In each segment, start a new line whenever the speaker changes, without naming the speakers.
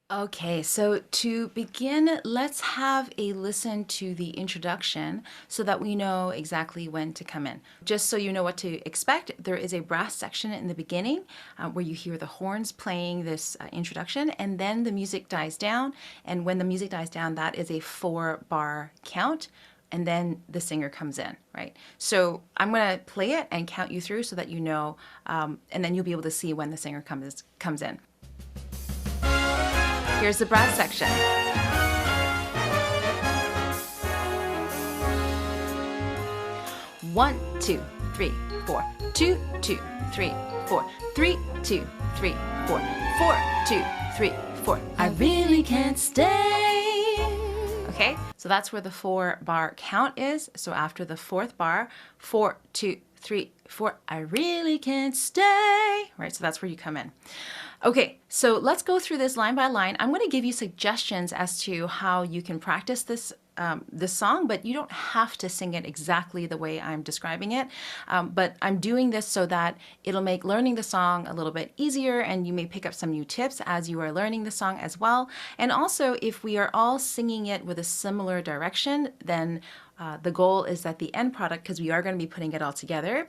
Okay, so to begin, let's have a listen to the introduction so that we know exactly when to come in. Just so you know what to expect, there is a brass section in the beginning where you hear the horns playing this introduction, and then the music dies down. And when the music dies down, that is a 4-bar count, and then the singer comes in, right? So I'm going to play it and count you through so that you know, and then you'll be able to see when the singer comes in. Here's the brass section. 1, 2, 3, 4. 2, 2, 3, 4. 3, 2, 3, 4. 4, 2, 3, 4. I really can't stay. Okay, so that's where the 4-bar count is. So after the 4th bar, 4, 2, 3, 4. I really can't stay. Right, so that's where you come in. Okay, so let's go through this line by line. I'm going to give you suggestions as to how you can practice this song, but you don't have to sing it exactly the way I'm describing it. But I'm doing this so that it'll make learning the song a little bit easier, and you may pick up some new tips as you are learning the song as well. And also, if we are all singing it with a similar direction, then the goal is that the end product, because we are going to be putting it all together,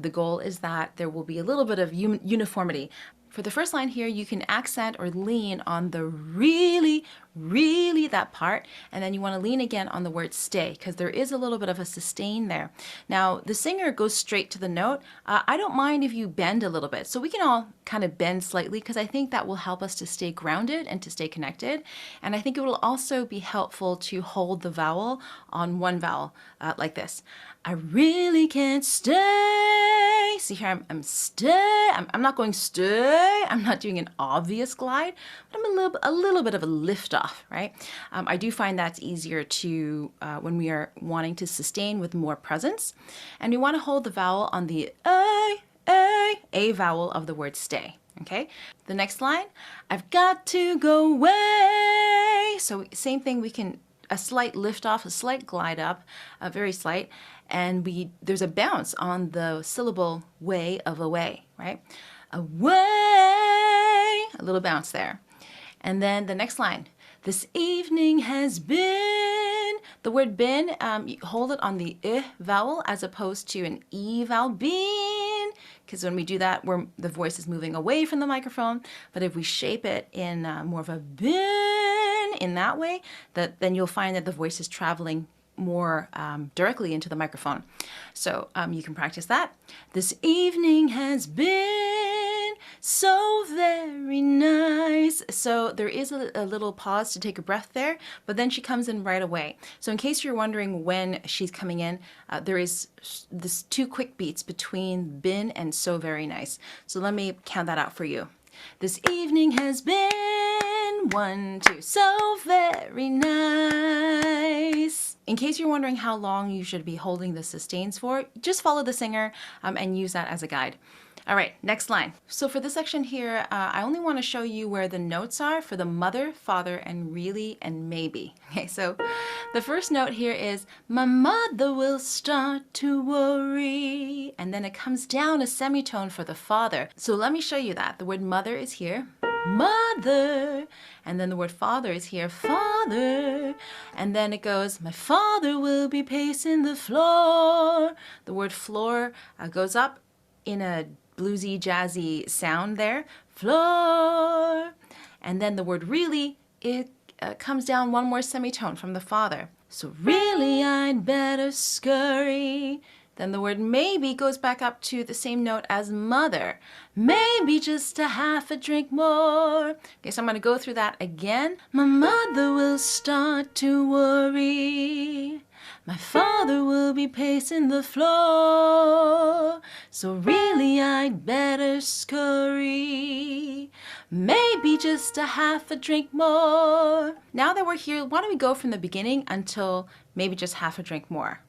the goal is that there will be a little bit of uniformity. For the first line here, you can accent or lean on the really, really, that part, and then you want to lean again on the word stay, because there is a little bit of a sustain there. Now, the singer goes straight to the note. I don't mind if you bend a little bit. So we can all kind of bend slightly, because I think that will help us to stay grounded and to stay connected. And I think it will also be helpful to hold the vowel on one vowel, like this. I really can't stay. See here, I'm stay. I'm not going stay. I'm not doing an obvious glide, but I'm a little bit of a lift off, right? I do find that's easier to when we are wanting to sustain with more presence, and we want to hold the vowel on the a vowel of the word stay. Okay. The next line, I've got to go away. So same thing. We can a slight lift off, a slight glide up, a very slight. And there's a bounce on the syllable way of away, right? Away, a little bounce there. And then the next line, this evening has been, the word been, you hold it on the vowel as opposed to an e vowel, been, because when we do that, the voice is moving away from the microphone. But if we shape it in more of a been in that way, then you'll find that the voice is traveling more directly into the microphone. So you can practice that. This evening has been so very nice. So there is a little pause to take a breath there, but then she comes in right away. So in case you're wondering when she's coming in, there is this 2 quick beats between been and so very nice. So let me count that out for you. This evening has been 1, 2, so very nice. In case you're wondering how long you should be holding the sustains for, just follow the singer and use that as a guide. All right, next line. So for this section here, I only want to show you where the notes are for the mother, father, and really, and maybe. Okay, so the first note here is, my mother will start to worry. And then it comes down a semitone for the father. So let me show you that. The word mother is here, mother. And then the word father is here, father. And then it goes, my father will be pacing the floor. The word floor goes up in a bluesy, jazzy sound there, floor. And then the word really, it comes down one more semitone from the father. So really I'd better scurry. Then the word maybe goes back up to the same note as mother. Maybe just a half a drink more. Okay, so I'm going to go through that again. My mother will start to worry. My father will be pacing the floor. So really I'd better scurry. Maybe just a half a drink more. Now that we're here, why don't we go from the beginning until maybe just half a drink more.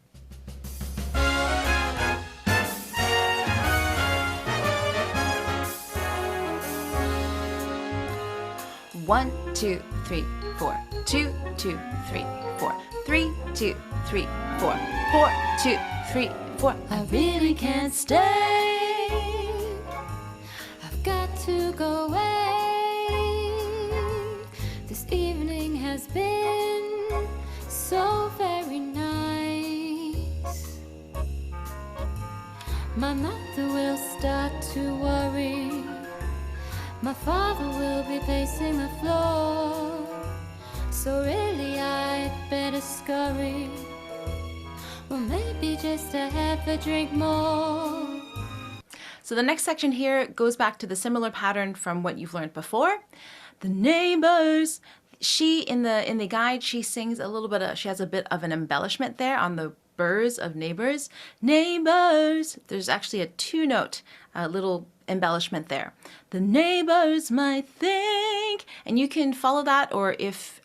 One, 2, 3, 4. 2, 2, 3, 4. 3, 2, 3, 4. 4, 2, 3, 4. I really can't stay. I've got to go away.
so very nice. My mother will start to worry. My father will be pacing the floor. So really I'd better scurry. Well, maybe just to have a drink more.
So the next section here goes back to the similar pattern from what you've learned before. The neighbors. She, in the guide, she sings a little bit of, she has a bit of an embellishment there on the burrs of neighbors. Neighbors. There's actually a 2-note little embellishment there. The neighbors might think, and you can follow that, or if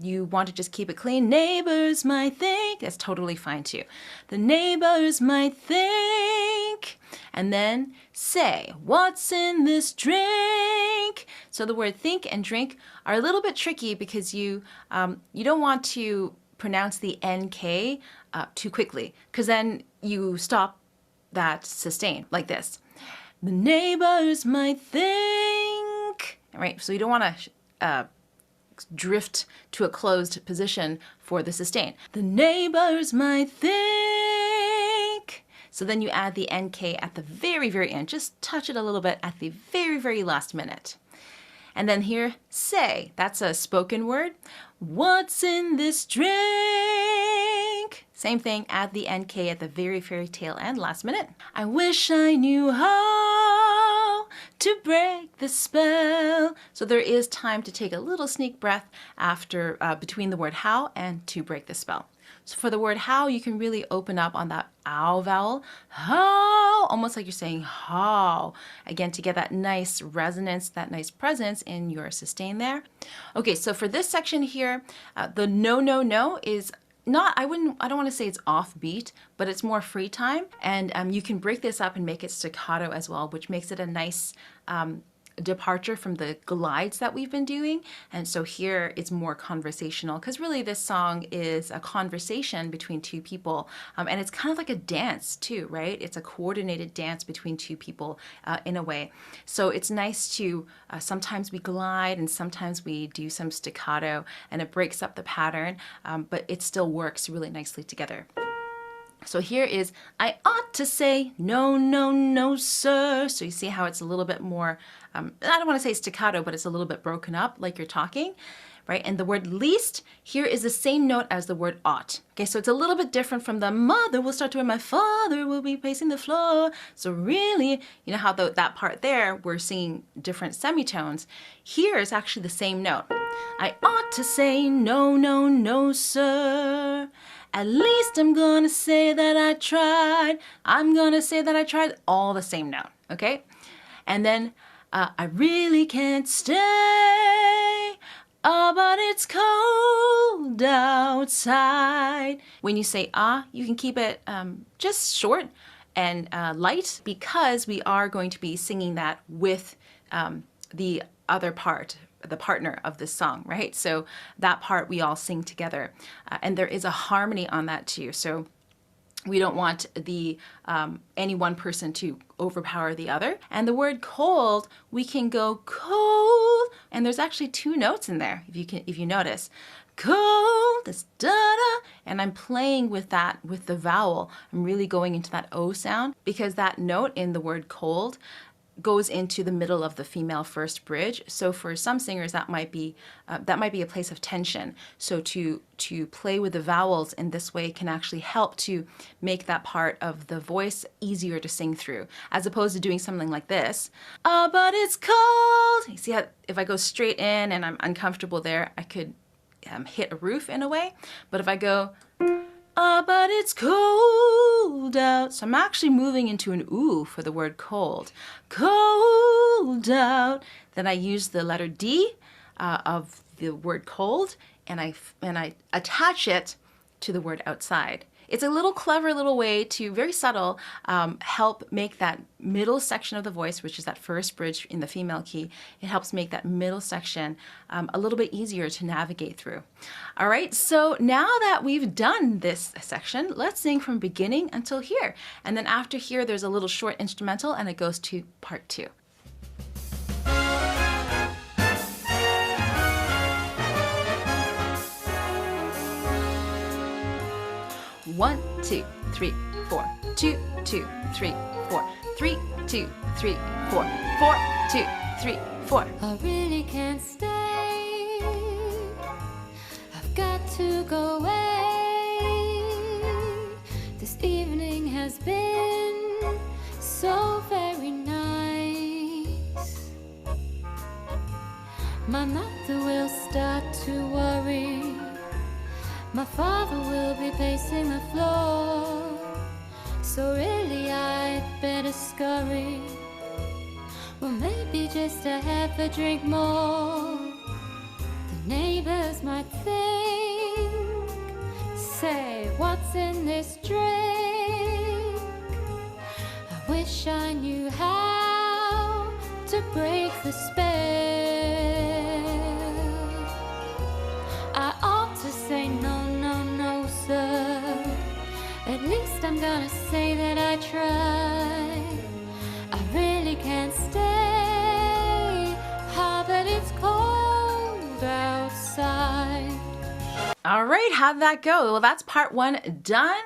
you want to just keep it clean, neighbors might think, that's totally fine too. The neighbors might think, and then say, what's in this drink? So the word think and drink are a little bit tricky because you don't want to pronounce the NK too quickly, because then you stop that sustain like this. The neighbors might think, right? So you don't want to drift to a closed position for the sustain. The neighbors might think. So then you add the NK at the very, very end. Just touch it a little bit at the very, very last minute. And then here, say, that's a spoken word. What's in this drink? Same thing, add the NK at the very, very tail end, last minute. I wish I knew how to break the spell. So there is time to take a little sneak breath after, between the word how and to break the spell. So for the word how, you can really open up on that ow vowel. How, almost like you're saying how. Again, to get that nice resonance, that nice presence in your sustain there. Okay, so for this section here, the no, no, no is not, I don't want to say it's offbeat, but it's more free time. And you can break this up and make it staccato as well, which makes it a nice departure from the glides that we've been doing. And so here it's more conversational, because really this song is a conversation between two people, and it's kind of like a dance too, right? It's a coordinated dance between two people in a way. So it's nice to sometimes we glide and sometimes we do some staccato, and it breaks up the pattern, but it still works really nicely together. So here is, I ought to say, no, no, no, sir. So you see how it's a little bit more, I don't want to say staccato, but it's a little bit broken up like you're talking, right? And the word least here is the same note as the word ought. Okay, so it's a little bit different from the mother will start to where my father will be pacing the floor. So really, you know how that part there, we're singing different semitones. Here is actually the same note. I ought to say, no, no, no, sir. At least I'm gonna say that I tried. I'm gonna say that I tried. All the same note, okay? And then I really can't stay, but it's cold outside. When you say you can keep it just short and light, because we are going to be singing that with the other part, the partner of this song, right? So that part we all sing together, and there is a harmony on that too. So we don't want the any one person to overpower the other. And the word cold, we can go cold, and there's actually 2 notes in there if you notice. Cold, this da-da, and I'm playing with that, with the vowel. I'm really going into that O sound, because that note in the word cold goes into the middle of the female first bridge. So for some singers that might be a place of tension. So to play with the vowels in this way can actually help to make that part of the voice easier to sing through, as opposed to doing something like this. But it's cold. You see how if I go straight in and I'm uncomfortable there, I could hit a roof in a way. But if I go, but it's cold out. So I'm actually moving into an ooh for the word cold. Cold out. Then I use the letter D of the word cold, and I attach it to the word outside. It's a little clever little way to, very subtle, help make that middle section of the voice, which is that first bridge in the female key, it helps make that middle section a little bit easier to navigate through. All right, so now that we've done this section, let's sing from beginning until here. And then after here, there's a little short instrumental, and it goes to part 2. 1, 2, 3, 4. 2, 2, 3, 4. 3, 2, 3, 4. 4, 2, 3, 4.
I really can't stay. I've got to go away. This evening has been so very nice. My mother will start to worry. My father will be pacing the floor. So really I'd better scurry. Well, maybe just to have a drink more. The neighbors might think, say, what's in this drink? I wish I knew how to break the spell. I ought to say no, no, no, sir. At least I'm gonna say that I tried. I really can't stay. How that it's cold outside.
All right, how'd that go? Well, that's part 1 done.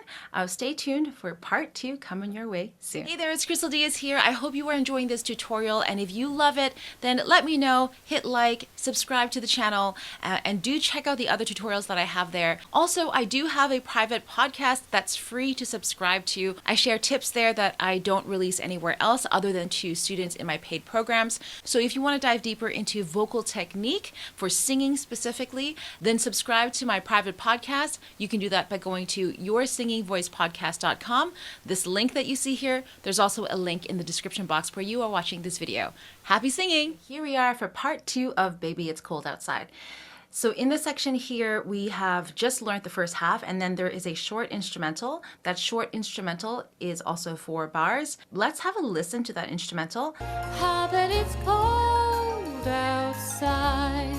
Stay tuned for part 2 coming your way soon. Hey there, it's Crystal Diaz here. I hope you are enjoying this tutorial, and if you love it, then let me know. Hit like, subscribe to the channel, and do check out the other tutorials that I have there. Also, I do have a private podcast that's free to subscribe to. I share tips there that I don't release anywhere else other than to students in my paid programs. So if you want to dive deeper into vocal technique for singing specifically, then subscribe to my private podcast. You can do that by going to yoursingingvoicepodcast.com. This link that you see here, there's also a link in the description box where you are watching this video. Happy singing! Here we are for part 2 of Baby It's Cold Outside. So in this section here, we have just learned the first half, and then there is a short instrumental. That short instrumental is also 4 bars. Let's have a listen to that instrumental.
How that it's cold outside.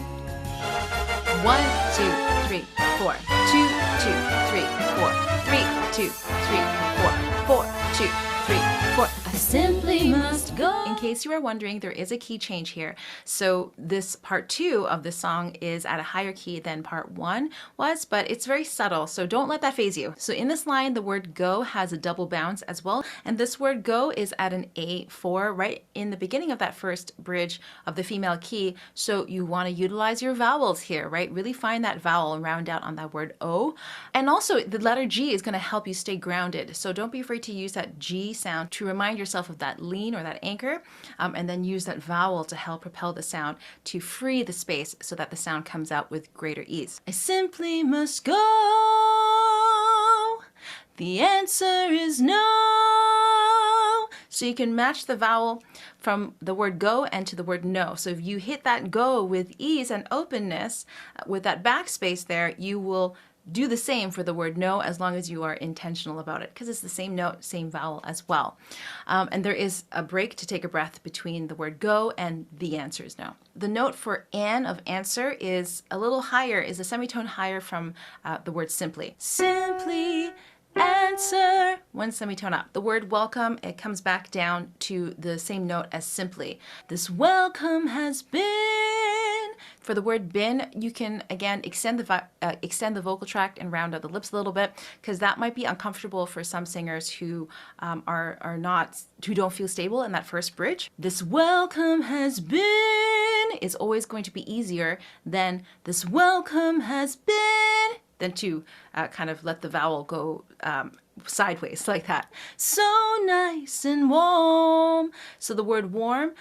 1, 2, 3, 4. 2, 2, 3, 4. 3, 2, 3, 4. 4, 2, 3, 4.
I simply must go.
In case you are wondering, there is a key change here. So this part 2 of the song is at a higher key than part 1 was, but it's very subtle, so don't let that faze you. So in this line, the word go has a double bounce as well, and this word go is at an A4 right in the beginning of that first bridge of the female key. So you want to utilize your vowels here, right? Really find that vowel and round out on that word O. And also the letter G is going to help you stay grounded. So don't be afraid to use that G sound to remind yourself of that lean or that anchor, and then use that vowel to help propel the sound to free the space so that the sound comes out with greater ease. I simply must go. The answer is no. So you can match the vowel from the word go and to the word no. So if you hit that go with ease and openness, with that backspace there, you will do the same for the word no as long as you are intentional about it, because it's the same note, same vowel as well. And there is a break to take a breath between the word go and the answer is no. The note for an of answer is a little higher, is a semitone higher from the word simply. Simply answer, 1 semitone up. The word welcome, it comes back down to the same note as simply. This welcome has been. For the word been, you can again extend the vocal tract and round out the lips a little bit, because that might be uncomfortable for some singers who who don't feel stable in that first bridge. This welcome has been is always going to be easier than this welcome has been, than to kind of let the vowel go sideways like that. So nice and warm. So the word warm,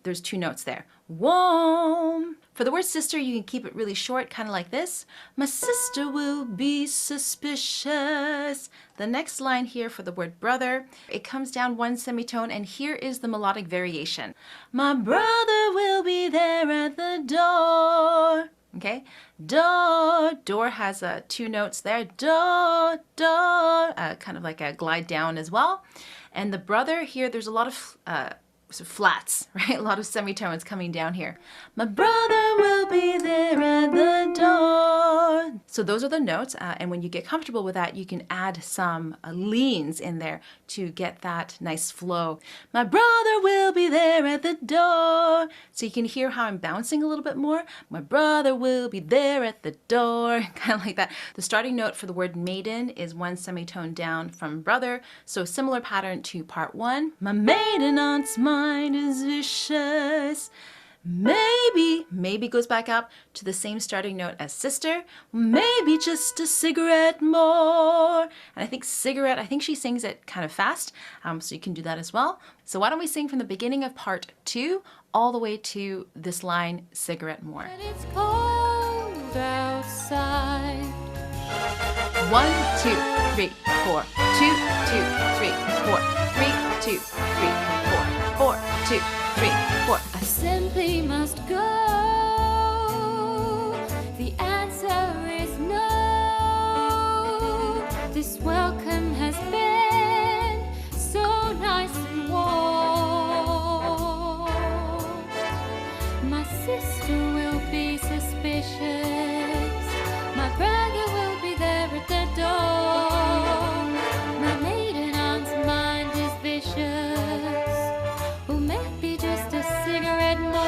there's 2 notes there. Warm. For the word sister, you can keep it really short, kind of like this. My sister will be suspicious. The next line here for the word brother, it comes down 1 semitone, and here is the melodic variation. My brother will be there at the door. Okay, door. Door has 2 notes there. Door, door, kind of like a glide down as well. And the brother here, there's a lot of flats, right? A lot of semitones coming down here. My brother will be there at the door. So So those are the notes, and when you get comfortable with that, you can add some leans in there to get that nice flow. My brother will be there at the door. So you can hear how I'm bouncing a little bit more. My brother will be there at the door, kind of like that. The starting note for the word maiden is one semitone down from brother, so similar pattern to part one. My maiden aunt's mind is vicious. Maybe goes back up to the same starting note as sister. Maybe just a cigarette more. And I think cigarette, I think she sings it kind of fast, so you can do that as well. So why don't we sing from the beginning of part two all the way to this line, cigarette more.
And it's cold outside.
1, 2, 3, 4. 2, 2, 3, 4. 3, 2, 3, 4. 4, 2, 3, 4.
I simply must go. The answer is no. This welcome has been so nice and warm. My sister will be suspicious. My brother will be there at the door. My maiden aunt's mind is vicious. Well, maybe just a cigarette more.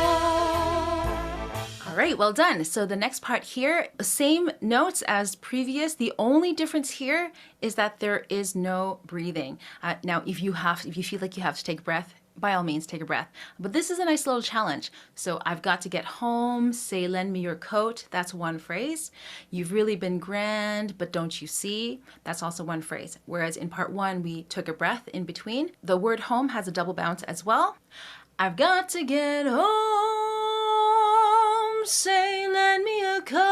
All right, well done. So the next part here, same notes as previous. The only difference here is that there is no breathing. Now, if you feel like you have to take a breath, by all means, take a breath. But this is a nice little challenge. So I've got to get home, say, lend me your coat. That's one phrase. You've really been grand, but don't you see? That's also one phrase. Whereas in part one, we took a breath in between. The word home has a double bounce as well. I've got to get home, say, lend me a coat.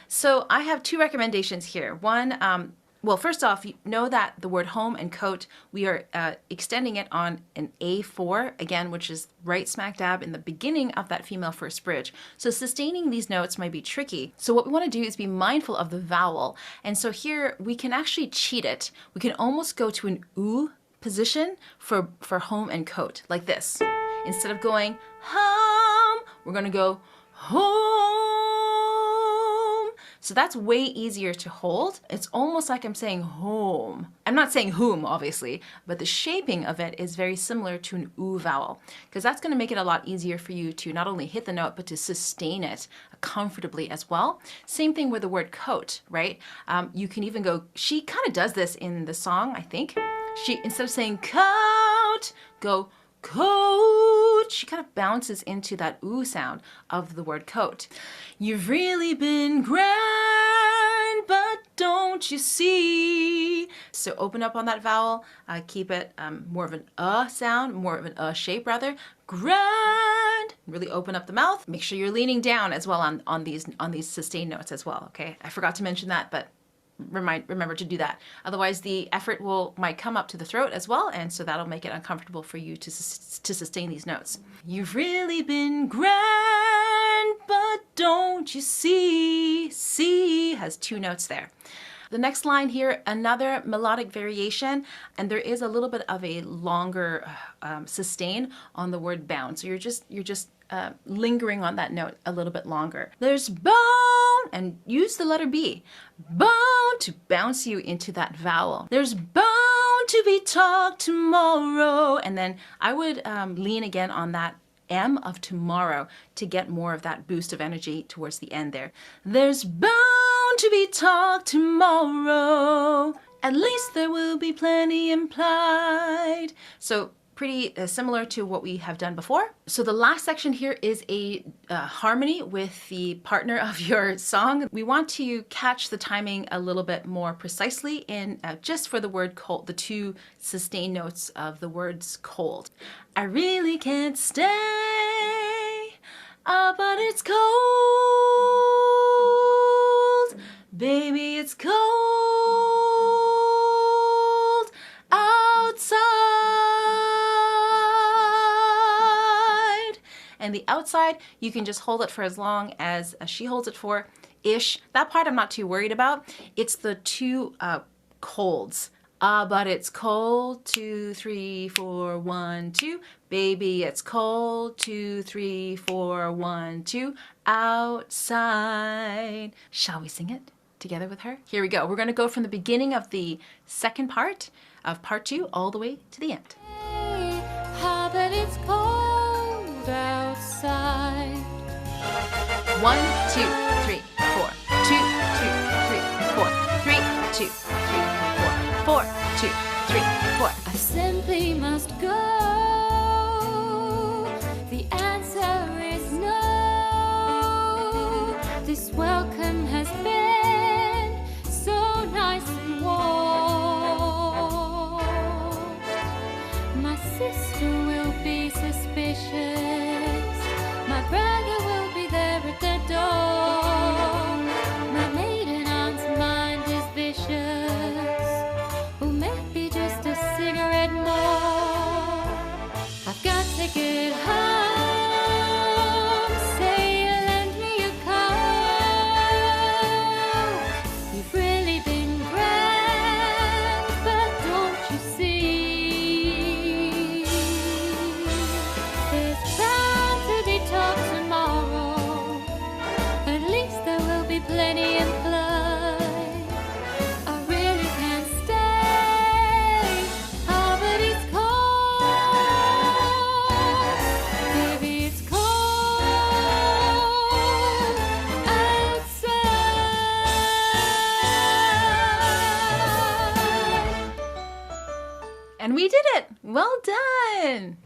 So I have two recommendations here. One, well, first off, you know that the word home and coat, we are extending it on an A4, again, which is right smack dab in the beginning of that female first bridge. So sustaining these notes might be tricky. So what we want to do is be mindful of the vowel. And so here we can actually cheat it. We can almost go to an oo position for home and coat, like this. Instead of going home, we're going to go home. So that's way easier to hold. It's almost like I'm saying home. I'm not saying whom, obviously, but the shaping of it is very similar to an oo vowel, because that's going to make it a lot easier for you to not only hit the note, but to sustain it comfortably as well. Same thing with the word coat, right? You can even go, she kind of does this in the song, I think. She, instead of saying coat, go coat. She kind of bounces into that oo sound of the word coat. You've really been grand, but don't you see? So open up on that vowel, keep it more of an sound, more of an shape rather. Grand. Really open up the mouth. Make sure you're leaning down as well on these sustained notes as well. Okay, I forgot to mention that, but remember to do that. Otherwise, the effort might come up to the throat as well, and so that'll make it uncomfortable for you to sustain these notes. You've really been grand, but don't you see? See has two notes there. The next line here, another melodic variation, and there is a little bit of a longer sustain on the word bound. So you're just lingering on that note a little bit longer. There's bone, and use the letter B. Bone to bounce you into that vowel. There's bone to be talked tomorrow, and then I would lean again on that M of tomorrow to get more of that boost of energy towards the end there. There's bound to be talked tomorrow. At least there will be plenty implied. So pretty similar to what we have done before. So the last section here is a harmony with the partner of your song. We want to catch the timing a little bit more precisely in just for the word cold, the two sustained notes of the words cold. I really can't stay, but it's cold. Baby, it's cold outside. And the outside, you can just hold it for as long as she holds it for ish. That part I'm not too worried about. It's the two colds But it's cold. 2, 3, 4, 1, 2. Baby, it's cold. 2, 3, 4, 1, 2. Outside. Shall we sing it together with her? Here we go. We're going to go from the beginning of the second part of part 2 all the way to the end.
Hey, how that it's cold outside.
1, 2, 3, 4. 2, 2, 3, 4. 3, 2, 3, 4. 4, 2, 3, 4.
I simply must go. The answer is no. This welcome has been so nice and warm. My sister will be suspicious. My brother will be there at the door. My maiden aunt's mind is vicious. Or maybe just a cigarette more. I've got to get home. Say, lend me your coat. You've really been grand, but don't you see? There's bound to be talk tomorrow. At least there will be plenty in play. I really can't stay. Oh, but it's cold. Baby, it's cold outside.
And we did it! Well done!